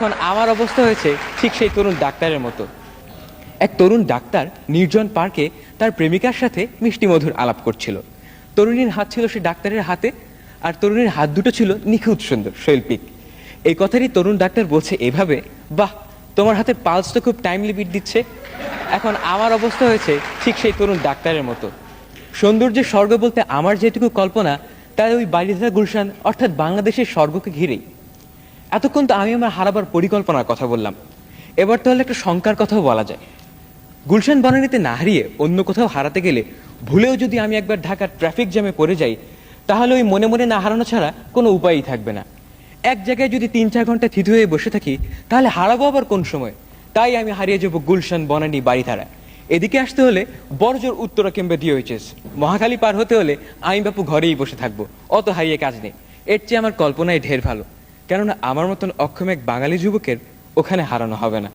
এখন আমার অবস্থা হয়েছে ঠিক সেই তরুণ ডাক্তারের মতো। এক তরুণ ডাক্তার নির্জন পার্কে তার প্রেমিকার সাথে মিষ্টি মধুর আলাপ করছিল। তরুণীর হাত ছিল সে ডাক্তারের হাতে, আর তরুণীর হাত দুটো ছিল নিখুঁত সুন্দর শৈল্পিক। এই কথারই তরুণ ডাক্তার বলছে এভাবে, বাহ, তোমার হাতের পালস তো খুব টাইমলি বিট দিচ্ছে। এখন আমার অবস্থা হয়েছে ঠিক সেই তরুণ ডাক্তারের মতো। সৌন্দর্যের স্বর্গ বলতে আমার যেটুকু কল্পনা, তাই ওই বারিধারা গুলশান অর্থাৎ বাংলাদেশের স্বর্গকে ঘিরেই। এতক্ষণ তো আমি আমার হারাবার পরিকল্পনার কথা বললাম, এবার তাহলে একটা শঙ্কার কথাও বলা যায়। গুলশান বনানীতে না হারিয়ে অন্য কোথাও হারাতে গেলে ভুলেও যদি আমি একবার ঢাকার ট্রাফিক জ্যামে পড়ে যাই, তাহলে ওই মনে মনে না হারানো ছাড়া কোনো উপায়ই থাকবে না। এক জায়গায় যদি ৩-৪ ঘন্টা থিতু হয়ে বসে থাকি, তাহলে হারাবো আবার কোন সময়? তাই আমি হারিয়ে যাব গুলশান বনানী বারিধারা। এদিকে আসতে হলে বড়জোর উত্তরা কিংবা ডিওএইচএস, মহাখালী পার হতে হলে আমি বাপু ঘরেই বসে থাকবো, অত হারিয়ে কাজ নেই। এর চেয়ে আমার কল্পনায় ঢের ভালো, কেননা আমার মতন অক্ষম এক বাঙালি যুবকের ওখানে হারানো হবে না।